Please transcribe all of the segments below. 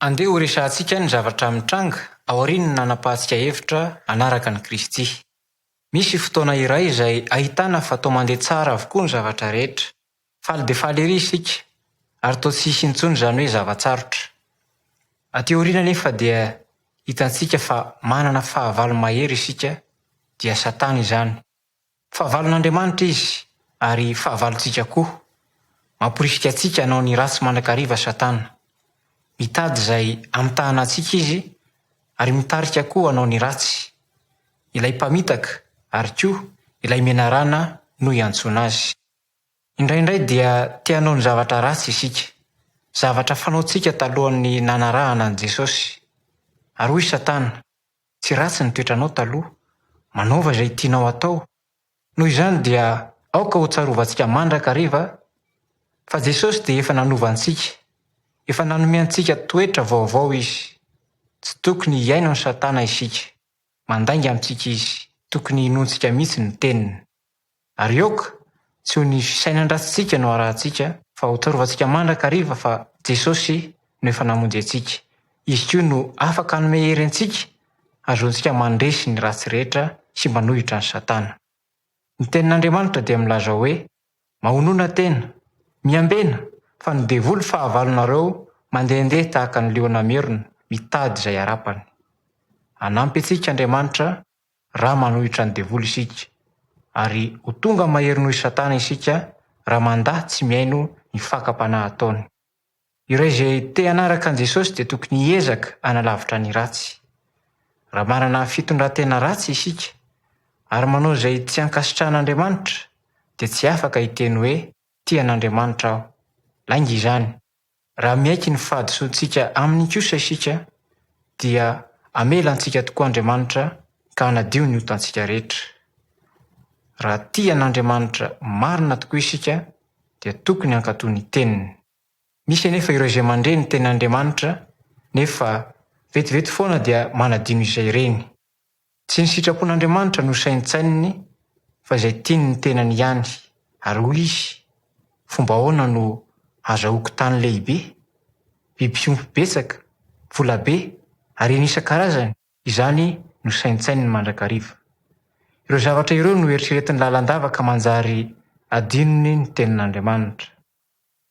Andeha ho resahantsika ny zavatra mitranga aoriana ny nanapahantsika hevitra anaraka ny Kristy. Misy fotoana iray izay ahitana fa tao mandeha tsara avokoa ny zavatra rehetra. Faly dia faly ery isika ary toa tsisy intsony izany hoe zavatsarotra. Aty aoriana nefa dia hitantsika fa manana fahavalo mahery isika dia Satana izany. Fahavalon'Andriamanitra izy ary fahavalontsika koa. Mamporisika antsika hanao ny ratsy mandrakariva Satana. Mitady izay amitahana antsika izy ary mitarika koa hanao ny ratsy. Ilay mpamitaka ary koa ilay menarana no iantsoana azy. Indraindray dia te hanao ny zavatra ratsy isika, zavatra fanaontsika talohan'ny nanarahana an' Jesosy. Ary hoy Satana, tsy ratsy ny toetranao taloha, manaova izay tianao atao. Noho izany dia aoka ho tsarovantsika mandrakariva fa Jesosy dia efa nanova antsika, efa nanome antsika toetra vaovao izy. Tsy tokony hiaino ny Satana isika, mandainga amintsika izy, tokony hinontsika mihitsy ny teniny. Ary aoka tsy ho ny fisainandratsitsika no arahantsika fa ho tsarovantsika mandrakariva fa Jesosy no efa namonjy antsika. Izy koa no afaka hanome hery antsika, ahazoantsika mandresy ny ratsy rehetra sy manohitra ny Satana. Ny tenin'Andriamanitra dia milaza hoe, mahonoana tena, miambena fa ny devoly fahavalonareo mandehandeha tahaka ny leona merona mitady izay harapany. Hanampy antsika Andriamanitra raha manohitra ny devoly isika, ary ho tonga mahery noho Satana isika raha mandahy tsy miaino ny fakapanahy ataony. Ireo izay te hanaraka an' Jesosy dia tokony hiezaka hanalavitra ny ratsy. Raha manana fitondran-tena ratsy isika ary manao izay tsy ankasitrahan'Andriamanitra dia tsy afaka hiteny hoe tia an'Andriamanitra aho. Lainga izany. Raha miaiky ny fahadisoantsika aminy kosa isika dia amela antsika tokoa Andriamanitra ka hanadio ny hotantsika rehetra. Raha tia an'Andriamanitra marina tokoa isika dia tokony hankatoy ny teniny. Misy anefa ireo izay mandre ny tenin'Andriamanitra nefa vetivety foana dia manadino izay ireny. Tsy ny sitrapon'Andriamanitra no saintsaininy fa izay tiany ny tenany ihany. Ary hoy izy, fomba ahoana no azahoako tany lehibe, biby fiompy betsaka, vola be ary isan-karazany, izany no saintsaininy mandrakariva. Ireo zavatra ireo no eritreretin'ny lalandava manjary adinony ny tenin'Andriamanitra.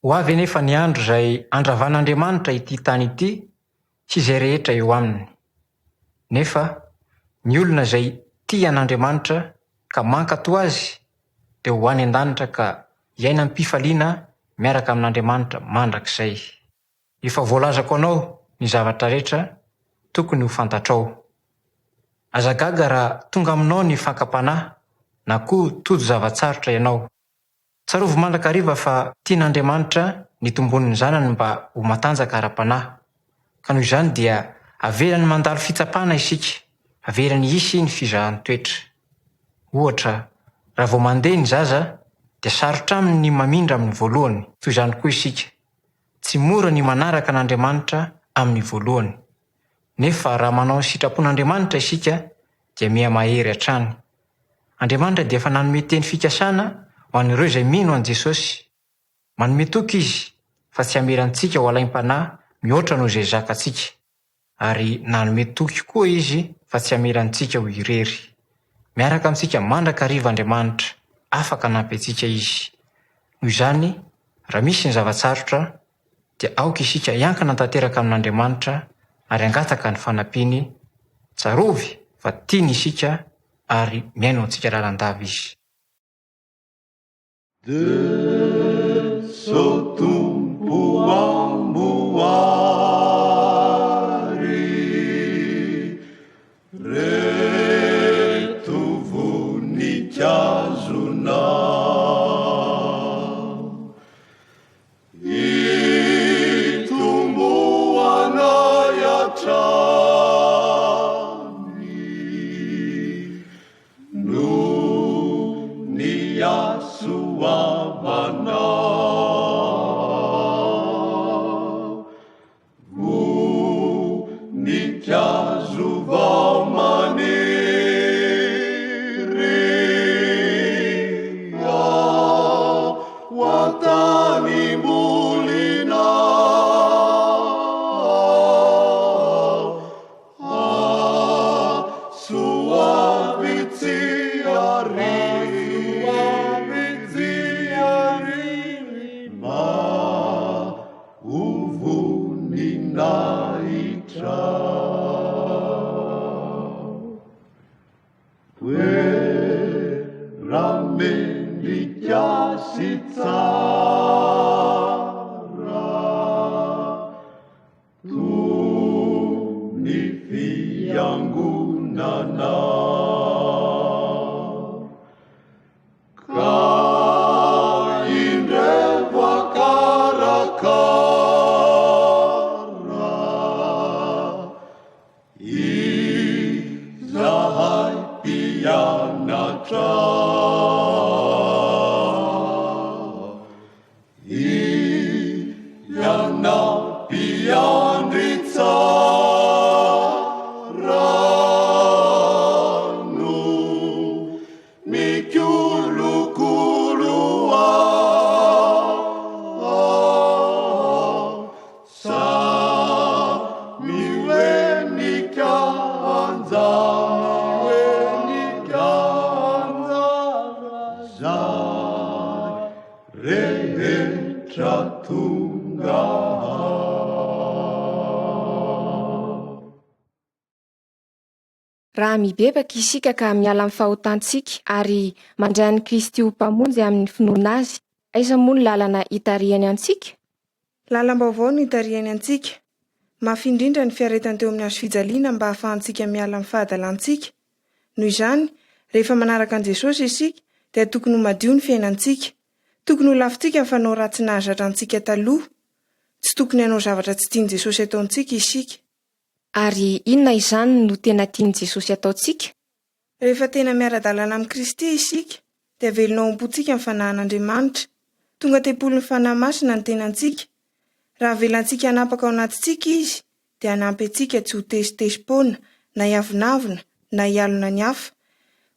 Ho avy anefa ny andro izay andravan'Andriamanitra ity tany ity sy izay rehetra eo aminy. Nefa ny olona izay tia an'Andriamanitra ka mankato azy dia ho any an-danitra ka hiaina am-pifaliana miaraka amin'Andriamanitra mandrakizay. Efa voalazako anao ny zavatra rehetra tokony ho fantatrao. Aza gaga raha tonga aminao ny fakapanahy na koa todo zavatsarotra ianao. Tsarovo mandrakariva fa tian'Andriamanitra ny tombon'ny zanany mba ho matanjaka ara-panahy. Ka noho izany dia averany mandalo fitsapana isika, averany hisy ny fizahan'ny toetra. Ohatra, raha vao mandeha ny zaza dia sarotra aminy ny mamindra amin'ny voalohany, toy izany koa isika. Tsy mora ny manaraka an'Andriamanitra amin'ny voalohany. Nefa raha manao ny sitrapon'Andriamanitra isika dia miha mahery hatrany. Andriamanitra dia efa nanome teny fikasana ho an'ireo izay mino an' Jesosy. Manome toky izy fa tsy hamerantsika ho alaim-panahy mihoatra noho izay zakantsika. Ary nanome toky koa izy fa tsy hamerantsika ho irery. Miaraka amintsika mandrakariva Andriamanitra, afaka hanampy antsika izy. Noho izany, raha misy ny zavatsarotra dia aoka isika hiankina tanteraka amin'Andriamanitra ary hangataka ny fanampiany. Tsarovy fa tiany isika ary miaino antsika lalandava izy. Deseo tumpo amboary, reto voninkazo-nao, itomboanay hatrany, no ny asoavanao, voninkazo vao maniry ao an-tanimbolinao. voninahitra toeramendrika sy tsara toy ny fiangonana ka indray voakarakara izahay mpianatra mpiandry tsara no mikolokoloa samy hoenika anjara zay rehetra tonga. Raha mibebaka isika ka miala amin'ny fahotantsika ary mandray an'i Kristy ho mpamonjy amin'ny finoana azy, aiza moa ny lalana hitarihany antsika? Lalam-baovao no hitarihany antsika. Mafy indrindra ny fiaretany teo amin'ny hazo fijaliana mba hahafahantsika miala amin'ny fahadalantsika. Noho izany, rehefa manaraka an' Jesosy isika dia tokony ho madio ny fiainantsika. Tokony ho lafintsika ny fanao ratsy nahazatra antsika taloha. Tsy tokony hanao zavatra tsy tian' Jesosy ataontsika isika. Ary inona izany no tena tian' Jesosy ataontsika? Rehefa tena miara-dalàna amin'ny Kristy isika dia velona ao am-pontsika ny fanahin'Andriamanitra. Tonga tempolo ny fanahy masina ny tenantsika. Raha velantsika hanapaka ao anatintsika izy dia hanampy antsika tsy ho tesitesi-pona na hiavonavona na hialona ny hafa.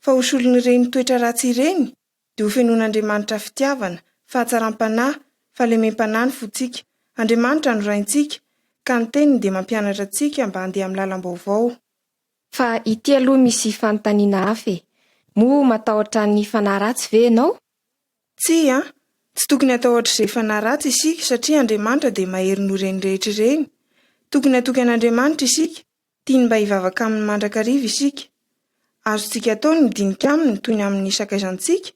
Fa ho solon'ireny toetra ratsy ireny dia ho fenoan'Andriamanitra fitiavana, fahatsaram-panahy, fahalemem-panahy ny fontsika. Andriamanitra no raintsika ka ny teniny dia mampianatra antsika mba handeha amin'ny lalam-baovao. Fa ity aloha misy fanontaniana hafa. Moa matahotra ny fanahy ratsy ve ianao? Tsy tokony atahotra izay fanahy ratsy isika satria Andriamanitra dia mahery no ireny rehetra ireny. Tokony hatoky an'Andriamanitra isika, tiany mba hivavaka amin'ny mandrakariva isika. Azontsika atao ny midinika aminy toy ny amin'ny sakaizantsika.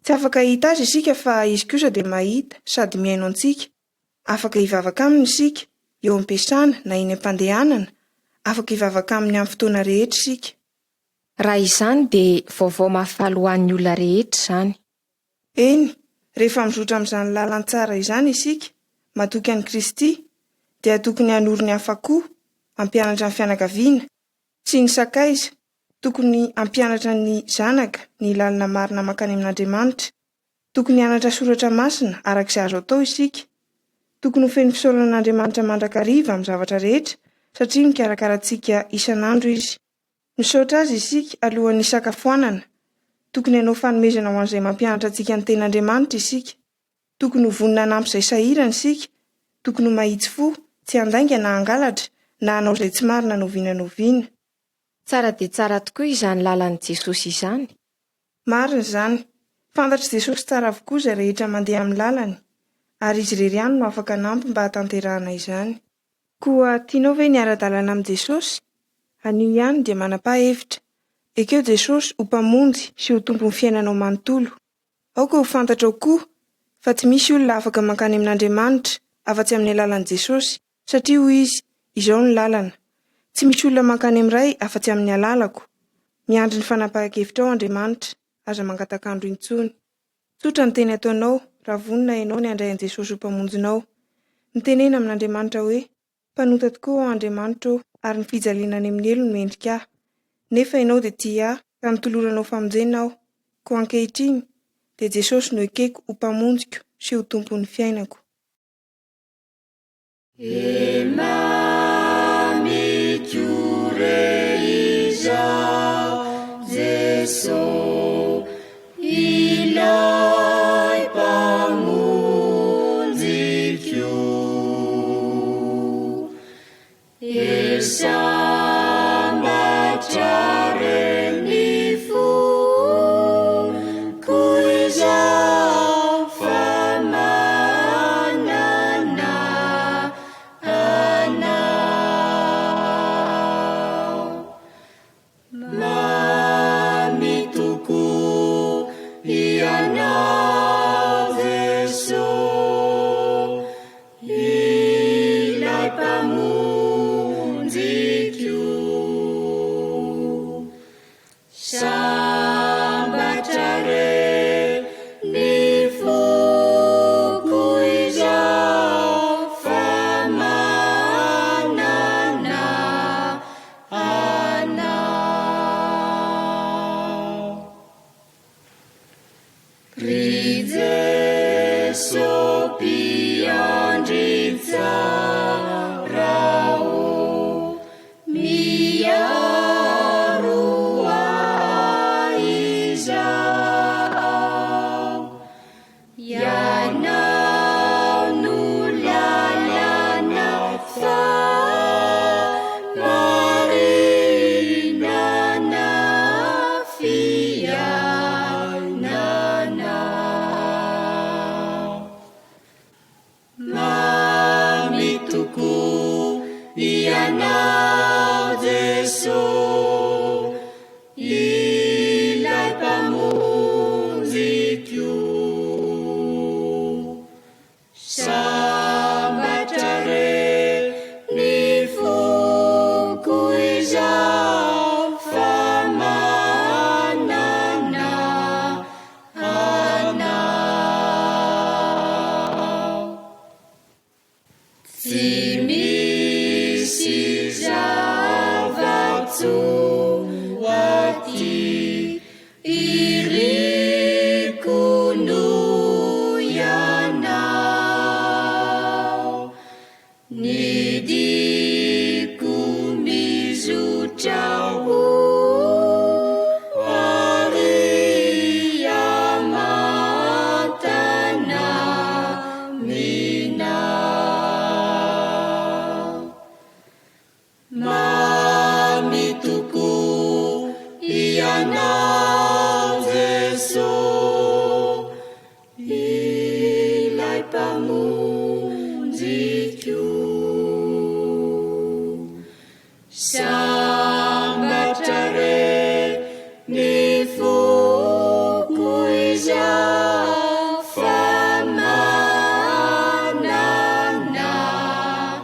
Tsy afaka hita azy isika fa izy kosa dia mahita sady mihaino antsika. Afaka hivavaka aminy isika eo am-piasana na eny am-pandehanana. Afaka hivavaka aminy amin'ny fotoana rehetra isika. Raha izany dia vaovao mahafaly ho an'ny olona rehetra izany. Eny, rehefa mizotra amin'izany lalan-tsara izany isika, matoky an'i Kristy, dia tokony hanoro ny hafa koa, hampianatra ny fianakaviana sy ny sakaiza. Tokony hampianatra ny zanaka ny lalana marina mankany amin'Andriamanitra. Tokony hanatra soratra masina arak'izay azo atao isika. Tokony ho feno fisaoran'Andriamanitra mandrakariva amin'ny zavatra rehetra satria mikarakaratsika isan'andro izy. Misaotra azy isika alohan'ny isakafoanana. Tokony hanao fanomezana ho an'izay mampianatra antsika ny ten'Andriamanitra isika. Tokony ho vonina hanampy izay sahirana isika. Tokony ho mahitsy fo, tsy handainga na hangalatra na hanao izay tsy marina noviana. Tsara dia tsara tokoa izany lalan'i Jesosy izany. Marina izany. Fantatra Jesosy tsara avokoa izay rehetra mandeha amin'ny lalany, ary izy irery ihany no afaka hanampy mba hatanterahana izany. Koa tianao ve ny ara-dalàna amin'i Jesosy? Anio ihany dia manapa-hevitra. Ekeo Jesosy ho mpamonjy sy ho tompon'ny fiainanao manontolo. Aoka ho fantatrao koa fa tsy misy olona afaka mankany amin'Andriamanitra afa-tsy amin'ny alalan'i Jesosy, satria hoy izy, izao ny lalana. Tsy misy olona mankany amin'iray afa-tsy amin'ny alalako. Miandry ny fanapahan-kevitra ao Andriamanitra, aza mangatakandro intsony. Tsotra ny teny ataonao raha vonina ianao ny handray an'i Jesosy ho mpamonjinao. Nitenena amin'Andriamanitra hoe, mpanota tokoa ao Andriamanitra ary ny fijaliana any amin'ny elo no mendrika ahy. Nefa ianao dia tia ahy ka mitoloranao famonjena aho. Koa ankehitriny dia Jesosy no ekeko ho mpamonjiko sy ho tompon'ny fiainako. Famana ianao Jesosy, ilay mpamonjiko. Sambatra re ny foko izao fa manana anao. Tsy misy zava-tsoa aty iriko noho ianao. Ny diko mizotra ho ary amantana minao. Mamitoko ianao Jesosy, ilay mpamonjiko. Sambatra re ny foko izao fa manana anao.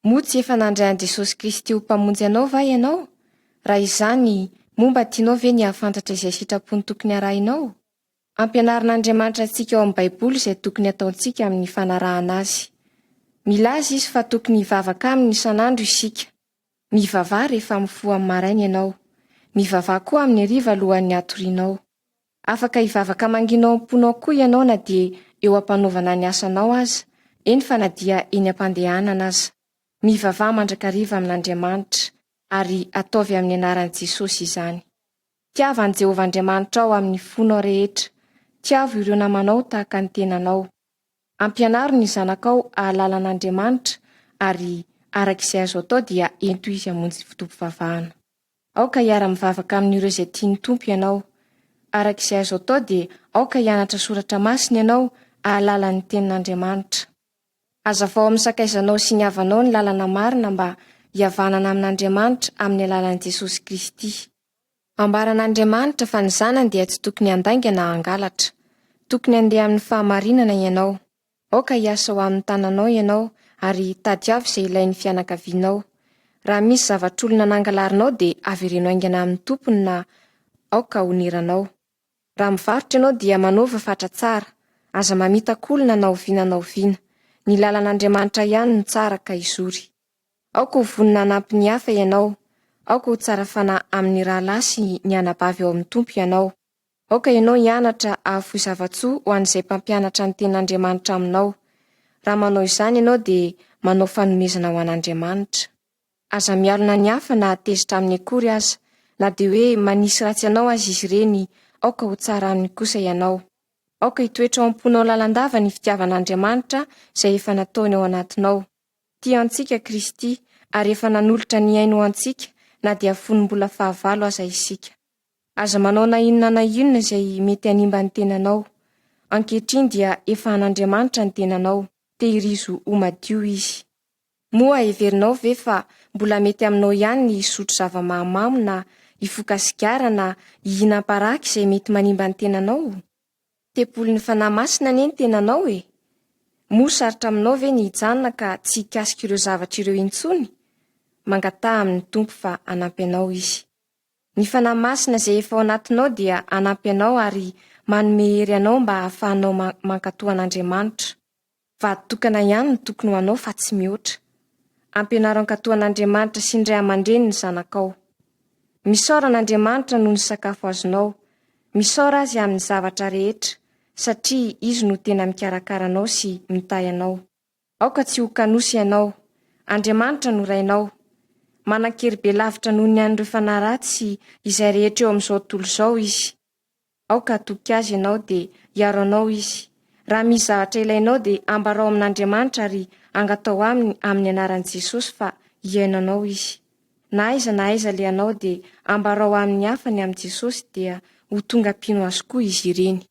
Motsy efa nandray an' Jesosy Kristy ho mpamonjy anao va ianao? Raha izany, momba tianao ve ny ahafantatra izay sitrapony tokony arahinao? Ampianarin'Andriamanitra antsika ao amin'ny Baiboly izay tokony ataontsika amin'ny fanarahana azy. Milaza izy fa tokony hivavaka aminy isan'andro isika. Mivavaha rehefa mifoha amin'ny maraina ianao. Mivavaha koa amin'ny hariva alohan'ny hatorinao. Afaka hivavaka manginao am-ponao koa ianao na dia eo ampanaovana ny asanao aza, eny fa na dia eny am-pandehanana aza. Mivavaha mandrakariva amin'Andriamanitra ary ataovy amin'ny anaran'i Jesosy izany. Tiavan'i Jehovah Andriamanitra ao amin'ny fonao rehetra. Tiavo ireo namanao tahaka ny tenanao. Ampianaro ny zanakao ahalala an'Andriamanitra ary arak'izay azo atao dia ento izy hamonjy fotoam-pivavahana. Aoka hiara-mivavaka amin'ireo izay tiany Tompo ianao. Arak'izay azo atao dia aoka hianatra soratra masina ianao ahalala ny tenin'Andriamanitra. Hazavao amin'ny sakaizanao sy ny havanao ny lalana marina mba hihavanana amin'Andriamanitra amin'ny alalan'i Jesosy Kristy. Ambaran'Andriamanitra fa ny zanany dia tsy tokony handainga na hangalatra. Tokony handeha amin'ny fahamarinana ianao. Aoka hiasa ho amin'ny tananao ianao ary tadiavo izay ilain'ny fianakavianao. Raha misy zavatr'olona nangalarinao dia averenao aingana amin'ny tompony na aoka honiranao. Raha mivarotra ianao dia manova fatra tsara. Aza mamitak'olona na oviana na oviana. Ny lalan'Andriamanitra ihany no tsara ka izory. Aoka ho vonina hanampy ny hafa ianao. Aoka ho tsara fanahy amin'ny rahalahy sy ny anabavy ao amin'ny Tompo ianao. Aoka ianao hianatra ahafoy zava-tsoa ho an'izay mpampianatra ny ten'Andriamanitra aminao. Raha manao izany ianao dia manao fanomezana ho an'Andriamanitra. Aza mialona ny hafa na tezitra amin'ny akory aza, na dia hoe manisy ratsy ianao azy izy ireny, aoka ho tsara aminy kosa ianao. Aoka hitoetra ao am-ponao lalandava ny fitiavan'Andriamanitra izay efa nataony ao anatinao. Tiantsika Kristy ary efa nanolotra ny aino antsika na dia fonom-bola 9 aza isika. Aza manao na inona izay mety hanimba ny tenanao. Ankehitriny dia efa an'Andriamanitra ny tenanao, tehirizo ho madio izy. Moa heverinao ve fa mbola mety aminao ihany ny hisotro zava-mahamamo na hifoka sigara na hihinam-paraka izay mety manimba ny tenanao? Tepolin'ny fanahy masina anie ny tenanao e. Moa sarotra aminao ve ny hijanona ka tsy hikasika ireo zavatra ireo intsony? Mangataha amin'ny Tompo fa hanampy anao izy. Ny fanahy masina izay efa ao anatinao dia hanampy anao ary manome hery anao mba hahafahanao mankatoa an'Andriamanitra. Vady-tokana ihany no tokony ho anao fa tsy mihoatra. Ampianaro ankatoa an'Andriamanitra sy ny ray aman-dreny ny zanakao. Misaora an'Andriamanitra noho ny sakafo azonao. Misaora azy amin'ny zavatra rehetra satria izy no tena mikarakara anao sy mitahy anao. Aoka tsy ho kanosy ianao. Andriamanitra no rainao. Manan-kery be lavitra noho ny an'ireo fanahy ratsy izay rehetra eo amin'izao tontolo izao izy. Aoka toky azy ianao dia hiaro anao izy. Raha misy zavatra ilainao dia ambarao amin'Andriamanitra ary angatao aminy amin'ny anaran'i Jesosy fa hiainanao izy. Na aiza le anao dia ambarao amin'ny hafany amin'i Jesosy dia ho tonga mpino azy koa izy ireny.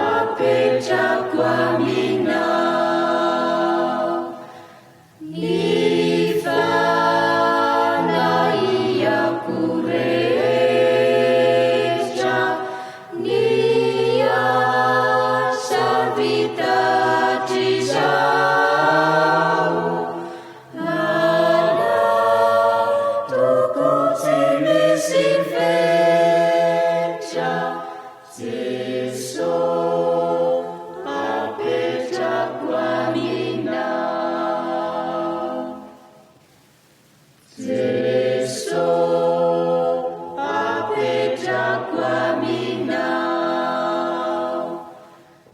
Apetrako aminao, ny fanahiako rehetra, ny asa vitatrizao, anatoko tsy misy fetra, Jesosy apetrako aminao. Jesosy apetrako aminao.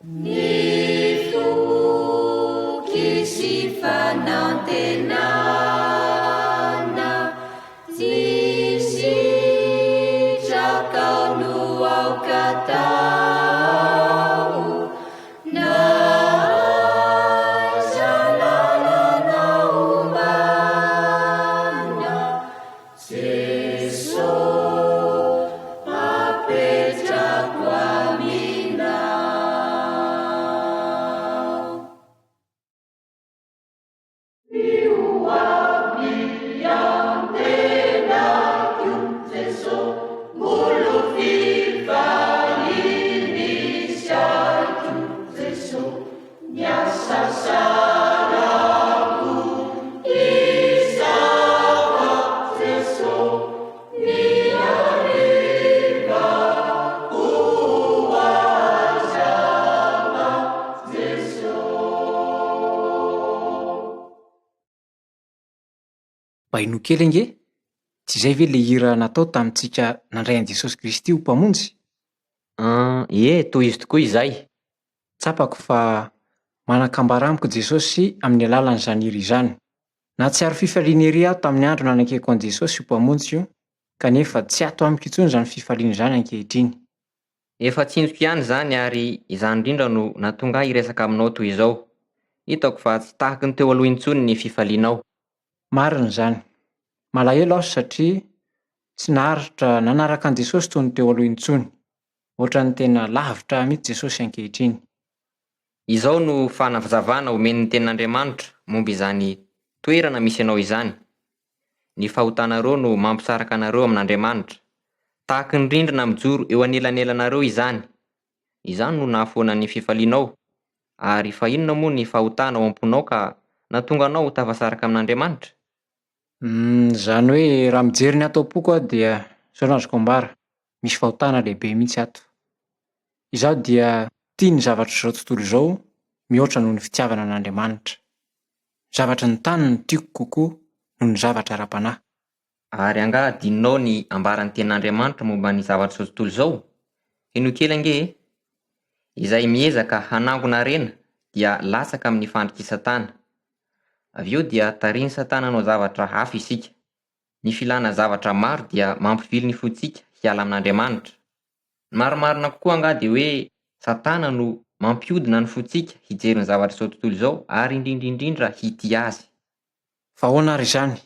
Ny foky sy fanantenana tsy sitraka no aoka tao, na aiza lalana ombana, Jesosy apetrako aminao. Io aby antenako, Jesosy, molo fivalinisako, Jesosy, miasa sarako, isava, Jesosy, miariva, oazava, Jesosy. Baino kely ange, tsy izay ve le hira natao tamintsika nandray an'i Jesosy Kristy ho mpamonjy? Ie, toy izy tokoa izay. Tsapako fa manakambara amiko Jesosy amin'ny alalan'izany hira izany. Na tsy ary fifaliana ery aho tamin'ny andro nanakeko an'i Jesosy ho mpamonjy io, kanefa tsy ato amiko intsony izany fifaliana izany ankehitriny. Efa tsinjoko ihany zany ary izany indrindra no nahatonga ahy hiresaka aminao toy izao. Hitako fa tsy tahaka ny teo aloha intsony ny fifalianao. Marina izany. Malahelo aho satria tsy naharitra nanaraka an'i Jesosy toy ny teo aloha intsony. Ohatran'ny tena lavitra mihitsy Jesosy ankehitriny. Izao no fanavazavana omen'ny tenin'Andriamanitra momba izany toerana misy anao izany. Ny fahotanareo no mampisaraka anareo amin'Andriamanitra. Tahaka ny rindrina mijoro eo anelanelanareo izany. Izany no nahafoana ny fifalianao. Ary fa inona moa ny fahotana ao am-ponao ka nahatonga anao ho tafasaraka amin'Andriamanitra? Zany hoe raha mijery ny ato am-poko aho dia izao no azoko ambara. Misy fahotana lehibe mihitsy ato. Izaho dia tia ny zavatra izao tontolo izao mihoatra noho ny fitiavana an'Andriamanitra. Zavatra ny tany no tiako kokoa noho ny zavatra ara-panahy. Ary angaha adinonao ny ambaran'ny tenin'Andriamanitra momba ny zavatra izao tontolo izao? Ino kely ange? Izay miezaka hanangona rena dia latsaka amin'ny fandrikisa-tana. Avy eo dia tariny Satana hanao zavatra hafa isika. Ny filana zavatra maro dia mampivily ny fontsika hiala amin'Andriamanitra. Maromarina kokoa angaha dia hoe Satana no mampiodina ny fontsika hijery ny zavatra izao tontolo izao ary indrindrindrindra hity azy. Fa ahoana ary izany?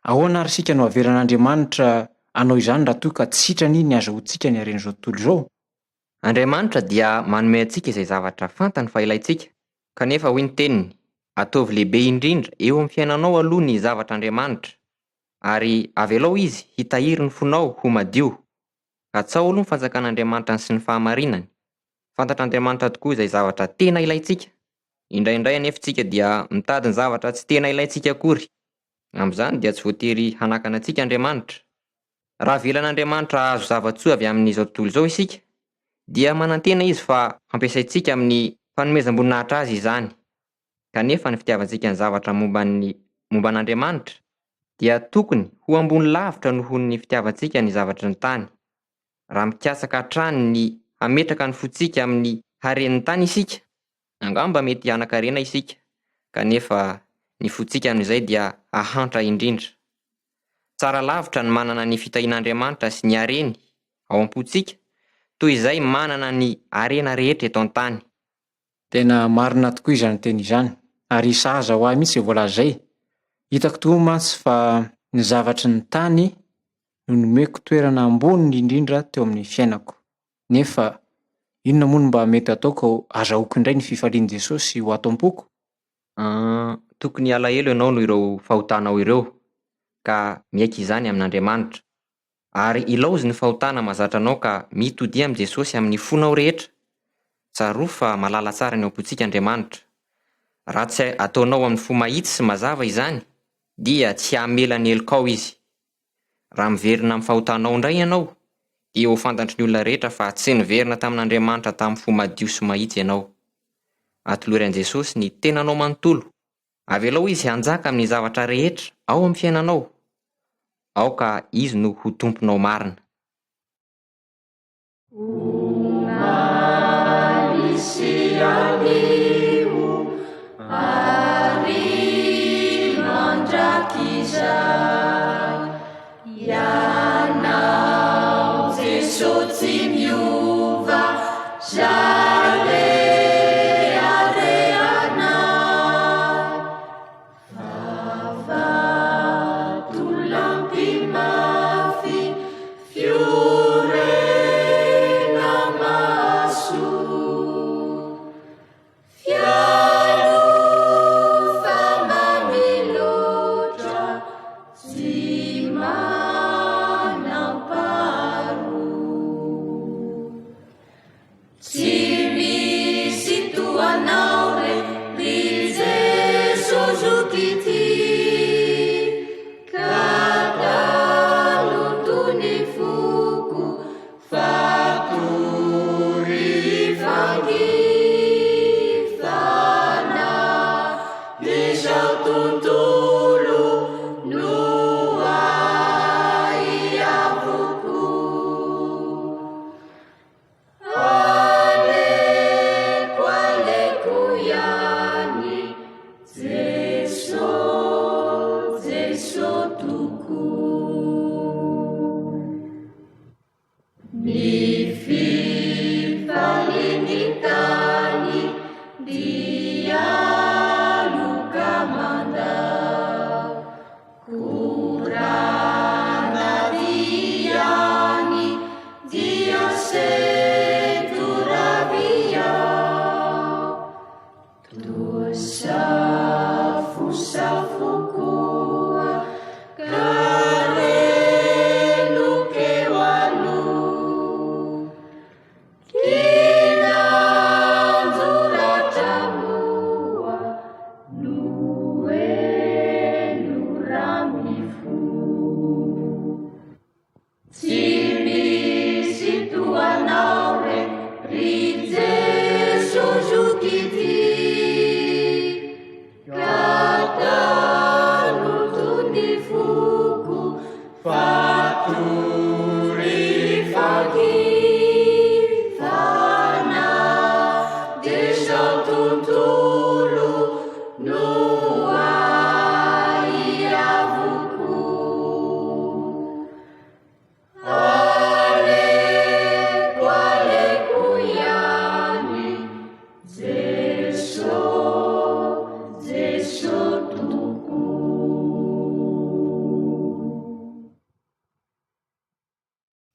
Ahoana ary sika no averan'Andriamanitra hanao izany raha toa ka tsy sitrany ny azahoantsika ny haren'izao tontolo izao? Andriamanitra dia manome antsika izay zavatra fantany fa ilaintsika. Kanefa hoy ny teniny, ataovy lehibe indrindra eo amin'ny fiainanao aloha ny zavatr'Andriamanitra. Ary avelao izy hitahiry ny fonao ho madio. Atsao aloha ny fanjakan'Andriamanitra sy ny fahamarinany. Fantatr'Andriamanitra tokoa izay zavatra tena ilaintsika. Indraindray anefa tsika dia mitady ny zavatra tsy tena ilaintsika akory. Amin'izany dia tsy voatery hanakana antsika Andriamanitra. Raha velan'Andriamanitra azo zavatsoa avy amin'izao tontolo izao isika, dia manantena izy fa ampiasaintsika amin'ny fanomezam-boninahitra azy izany. Kanefa ny fitiavantsika ny zavatra momba an'Andriamanitra dia tokony ho ambony lavitra noho ny fitiavantsika ny zavatra ny tany. Raha mikasaka hatrany ny hametraka ny fontsika amin'ny haren'ny tany isika, angamba mety hanan-karena isika. Kanefa ny fontsika amin'izay dia hahantra indrindra. Tsara lavitra ny manana ny fitahian'Andriamanitra sy ny hareny ao am-pontsika, toy izay manana ny harena rehetra eto an-tany. Tena marina tokoa izany teny izany, ary sahaza ho ahy mihitsy voalaza izay. Hitako toa mantsy fa Ny zavatry ny tany no nomeko toerana amboniny indrindra teo amin'ny fiainako. Nefa inona moa no mba mety ataoko azahoako indray ny fifalian'i Jesosy ho ato am-poko? Tokony alahelo ianao no ireo fahotanao ireo ka miaiky izany amin'Andriamanitra. Ary ilaozy ny fahotana mahazatra anao ka mitodia amin'i Jesosy amin'ny fonao rehetra. Tsaroa fa malala tsara ny ao am-pontsika Andriamanitra. Raha tsy ataonao amin'ny fo mahitsy sy mazava izany, dia tsy hamela ny helikao izy. Raha miverina amin'ny fahotanao indray ianao, dia ho fantantry ny olona rehetra fa tsy niverina tamin'Andriamanitra tamin'ny fo madio sy mahitsy ianao. Atolory an'i Jesosy ny tenanao manontolo. Avelao izy hanjaka amin'ny zavatra rehetra ao amin'ny fiainanao. Aoka izy no ho tomponao marina.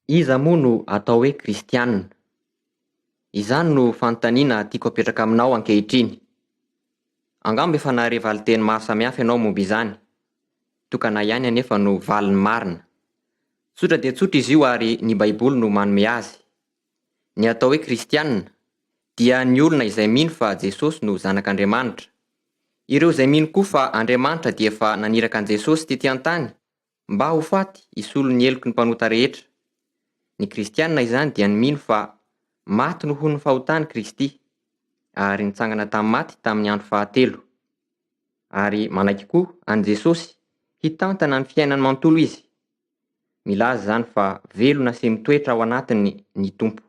Iza moa no atao hoe kristianina? Izany no fanontaniana tiako apetraka aminao ankehitriny. Angamba efa nahare valiteny maro samihafa ianao momba izany. Tokana ihany anefa no valiny marina. Tsotra dia tsotra izy io ary ny Baiboly no manome azy. Ny atao hoe kristianina dia ny olona izay mino fa Jesosy no zanak'Andriamanitra. Ireo izay mino koa fa Andriamanitra dia efa naniraka an' Jesosy tetỳ an-tany mba ho faty hisolo ny heloky ny mpanota rehetra. Ny kristianina izany dia ny mino fa maty no ho ny fahotany Kristy ary nitsangana tamin'ny maty tamin'ny andro fahatelo. Ary manaiky koa an' Jesosy hitantana ny fiainany manontolo izy. Milaza zany fa velona sy mitoetra ao anatiny ny tompo.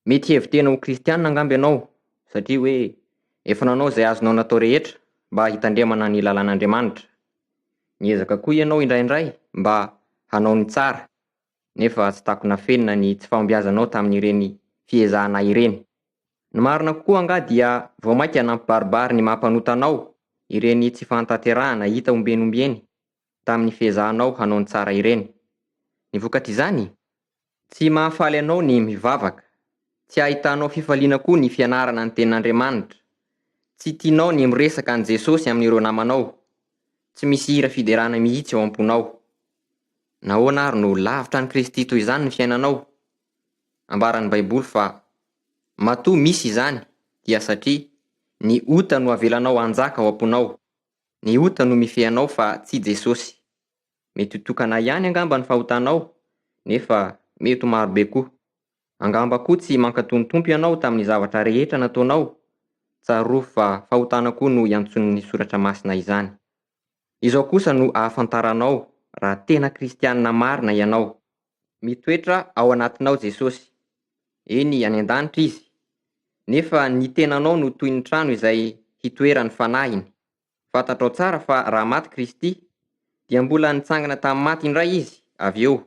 Mety hevitena ho kristianina angamba ianao satria hoe efa nanao izay azonao natao rehetra mba hitandremana ny lalàn'Andriamanitra. Miezaka koa ianao indraindray mba hanao ny tsara. Nefa tsy takona fenina ny tsy fahombiazanao tamin'ireny fiezahana ireny. Ny marina kokoa anga dia vao mainka nampibaribary ny mampanota anao ireny tsy fahantanterahana hita ombenombieny. tamin'ny fihezahanao hanao ny tsara ireny. Ny vokatra izany, tsy mahafaly anao ny mivavaka, tsy ahitanao fifaliana koa ny fianarana ny tenin'Andriamanitra, tsy tianao ny miresaka an' Jesosy amin'ireo namanao, tsy misy hira fiderana mihitsy ao am-ponao. Nahoana ary no lavitra ny Kristy toy izany ny fiainanao? Ambaran'ny Baiboly fa matoa misy izany dia satria ny ota no avelanao hanjaka ao am-ponao. Ny ota no mifehanao fa tsy Jesosy. Mety ho tokana ihany angamba ny fahotanao, nefa mety ho marobe koa. Angamba koa tsy mankatontompy ianao tamin'ny zavatra rehetra nataonao. Tsarovy fa fahotana koa no iantson'ny soratra masina izany. Izao kosa no ahafantaranao raha tena kristianina marina ianao. Mitoetra ao anatinao Jesosy. Eny any an-danitra izy. Nefa ny tenanao no toy ny trano izay hitoeran'ny fanahiny. Fantatrao tsara fa raha maty Kristy, dia mbola nitsangana tamin'ny maty indray izy, avy eo.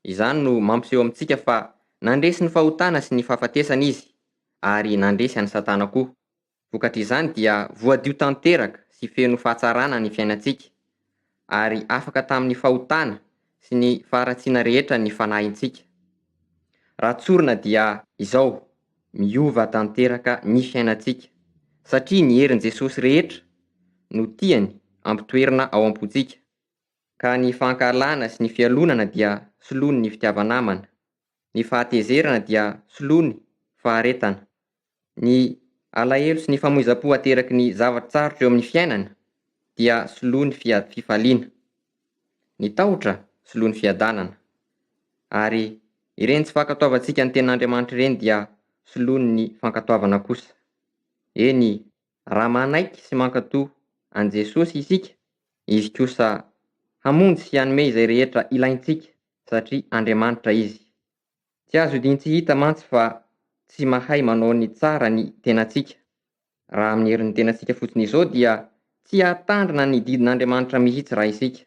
Izany no mampiseho amintsika fa nandresy ny fahotana sy ny fahafatesana izy, ary nandresy an'ny Satana koa. Vokatra izany dia voadio tanteraka sy feno fahatsarana ny fiainantsika, ary afaka tamin'ny fahotana sy ny faharatsiana rehetra ny fanahintsika. Raha tsorina dia izao, miova tanteraka ny fiainantsika, satria ny herin'i Jesosy rehetra no tiany ampitoerina ao am-pontsika. Ka ny fankalana sy ny fialonana dia solony ny fitiavanamana, ny fahatezerana dia solony faharetana, ny alahelo sy ny famoiza-po ateraky ny zavatra tsarotra eo amin'ny fiainana dia solony fifaliana, ny tahotra solony fiadanana, ary ireny tsy fankatoavantsika ny tenin'Andriamanitra ireny dia solony ny fankatoavana kosa. Eny, raha manaiky sy mankatoa an' Jesosy isika, izy kosa hamonjy sy hanome izay rehetra ilaintsika satria Andriamanitra izy. Tsy azo idiny tsy hita mantsy fa tsy mahay manao ny tsara ny tenantsika. Raha amin'ny herin'ny tenantsika fotsiny izao dia tsy hatandrina ny didin'Andriamanitra mihitsy raha isika.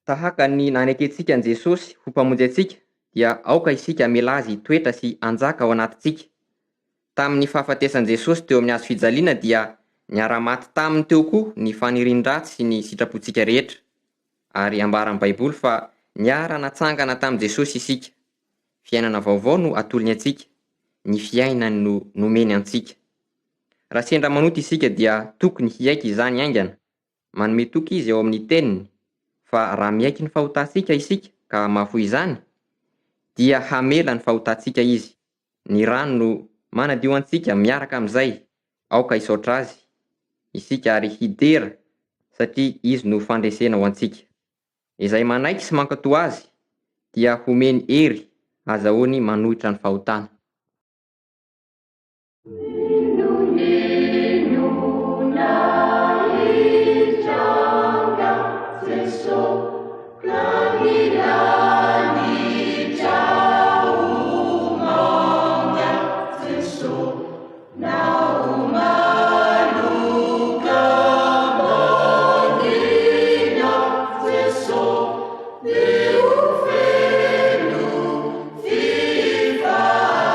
Tahaka ny nanenkentsika an' Jesosy ho mpamonjy antsika dia aoka isika mila azy toetra sy anjaka ao anatintsika. Tamin'ny fahafatesan'i Jesosy teo amin'ny hazo fijaliana dia niara-maty taminy teo koa ny fanirian-dratsy sy ny sitrapontsika rehetra. Ary ambaran'ny Baiboly fa niara natsangana tamin'i Jesosy isika. Fiainana vaovao no atolony antsika, ny fiainany no nomeny antsika. Raha sendra manoto isika dia tokony hiaiky izany aingana, manome toky izy ao amin'ny teniny, fa raha miaiky ny fahotantsika isika ka mahafoy izany, dia hamela ny fahotantsika izy. Ny rano no manadio antsika miaraka amin'izay, aoka hisaotra azy isika ary hidera satria izy no fandresena ho antsika. Izay manaiky sy mankatoa azy dia homeny hery azahoany manohitra ny fahotana. Viva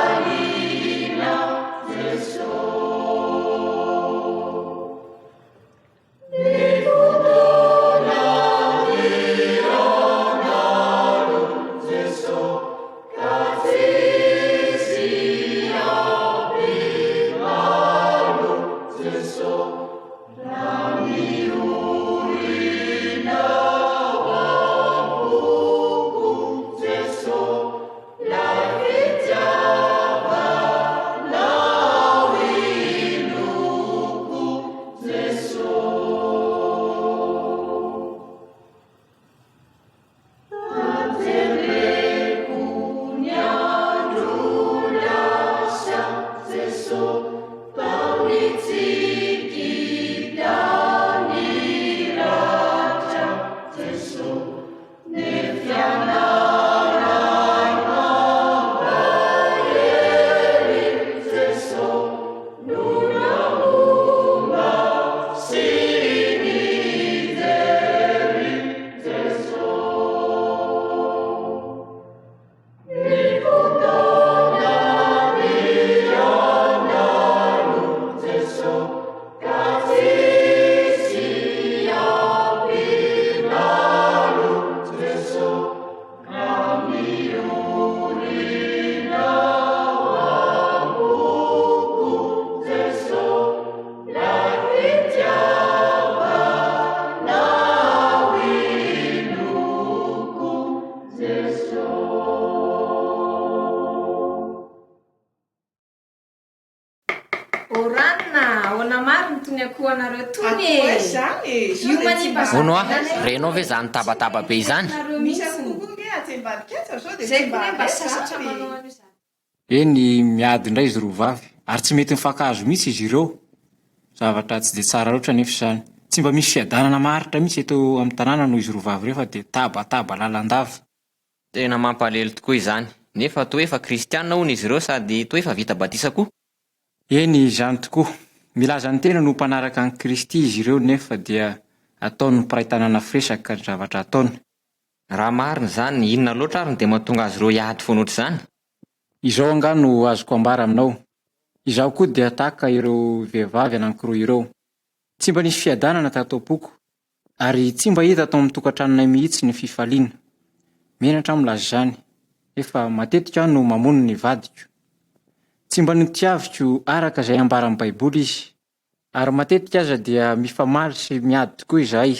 ranona ahoana mariny tony akoho anareo tony io manimba ono a renao ve zany tabataba be izany? zay koa mba sasatra manao an'io zany. Eny miady indray izy roavavy ary tsy mety mifankahazo mihitsy izy ireo. Zavatra tsy de tsara loatra nefa izany. Tsy mba misy fiadanana maharitra mihitsy eto amin'ny tanàna noho izy roavavy ireo fa de tabataba lalandava. Tena mampalahelo tokoa izany. Nefa toa efa kristianina hono izy ireo sady toa efa vita batisa koa. Eny izany tokoa. Milaza ny tena no mpanaraka an'i Kristy izy ireo nefa dia ataony mpiray tanàna firesaka ny zavatra ataony. Raha marina zany, inona loatra ary no de mahatonga azy ireo hiady foana ohatr'izany? Izao angano no azoko ambara aminao. Izaho koa dia tahaka ireo vehivavy anankiroa ireo. Tsy mba nisy fiadanana tato am-poko ary tsy mba hita tao amin'ny tokantranonay mihitsy ny fifaliana. Menatra milaza izany, efa matetika aho no mamono ny vadiko. Tsy mba nitiaviko araka izay ambara amin'ny Baiboly izy. Ary matetika aza dia mifamaly sy miady tokoa izahay.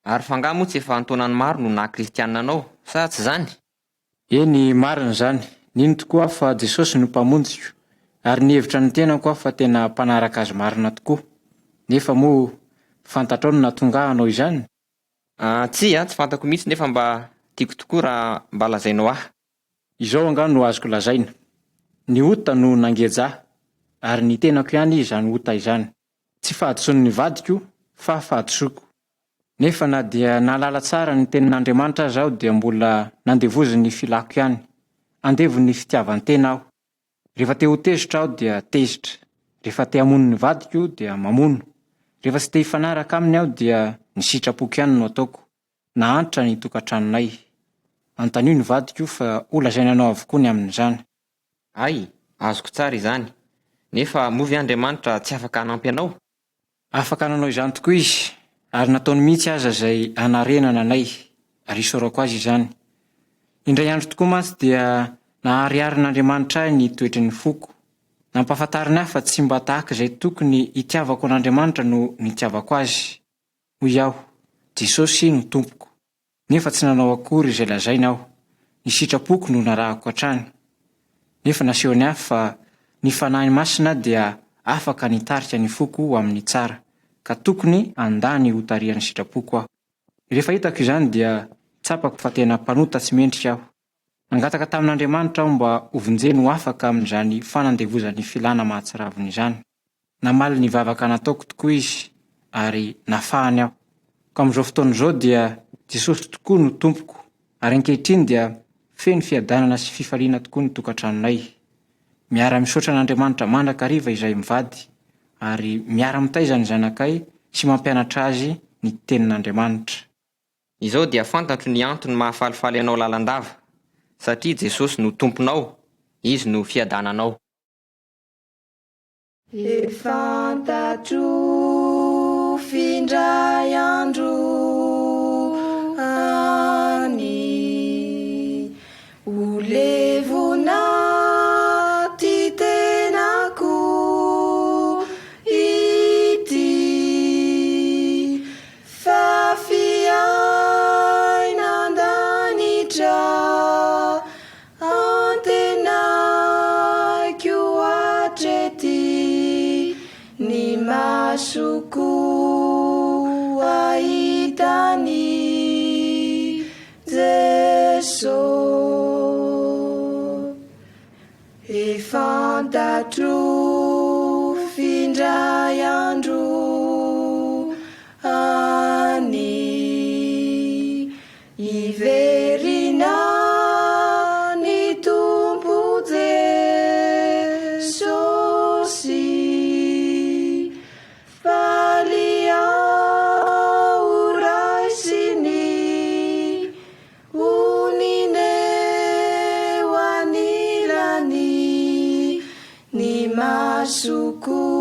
Ary fanga moa tsy efa antonany maro no naha-kristianina anao, sa tsy zany? Eny marina izany. Nino tokoa aho fa Jesosy no mpamonjiko ary ny hevitra ny tenako aho fa tena mpanaraka azy marina tokoa. Nefa moa fantatrao no nahatonga anao izany. Tsy fantako mihitsy nefa mba tiako tokoa raha mba lazainao ahy. Izao angano no azoko lazaina. Ny ota no nangeja ary ny tenako ihany izany ota izany. Tsy fahadisoan'ny vadiko fa fahadisoako. Nefa na dia nalala tsara ny tenin'Andriamanitra aho dia mbola nandevozy ny filako ihany. Andevo ny fitiavan-tena aho. Rehefa te ho tezitra aho dia tezitra. Rehefa te hamono ny vadiko dia mamono. Rehefa tsy te hifanaraka aminy aho dia ny sitrapoko ihany no ataoko. Nahantra ny tokantranonay. Antanio ny vadiko fa ho lazaina anao avokoa ny amin'izany. Ay, azoko tsara izany. Nefa movy Andriamanitra tsy afaka hanampy anao? Afaka nanao izany tokoa izy ary nataony mihitsy aza izay hanarenana anay ary isaorako azy izany. Indray andro tokoa mantsy dia nahariarin'Andriamanitra ahy ny toetry ny foko. Nampahafantariny ahy fa tsy mba tahaka izay tokony hitiavako an'Andriamanitra no nitiavako azy. Hoy aho, Jesosy no tompoko. Nefa tsy nanao akory izay lazaina aho. Ny sitrapoko no narahako hatrany. Nefa nasehony ahy fa ny fanahy masina dia afaka nitarika ny foko amin'ny tsara, ka tokony andany ho tarihan'ny sitrapoko aho. Rehefa hitako izany dia tsapako fa tena mpanota tsy mendrika aho. Nangataka tamin'Andriamanitra aho mba ho vonjeny ho afaka amin'izany fanandevozan'ny filana mahatsiravina izany. Namaly ny vavaka nataoko tokoa izy ary nafahany aho. Ka amin'izao fotoana izao dia Jesosy tokoa no tompoko ary ankehitriny dia feno fiadanana sy fifaliana tokoa ny tokantranonay. Miara-misaotra an'Andriamanitra mandrakariva izahay mivady ary miara-mitaiza ny zanakay sy mampianatra azy ny tenin'Andriamanitra. Izao dia fantatro ny antony mahafalifaly anao lalandava, satria Jesosy no tomponao, izy no fiadananao. Fantatro findray andro any ho levona ty tenako ity fa fiainandanitra antenako hatrety ny masoko ahitany Jesosy. Fantatro findray andro any iverina ny tompo Jesosy faly ao raisiny unine wanilani ni masoko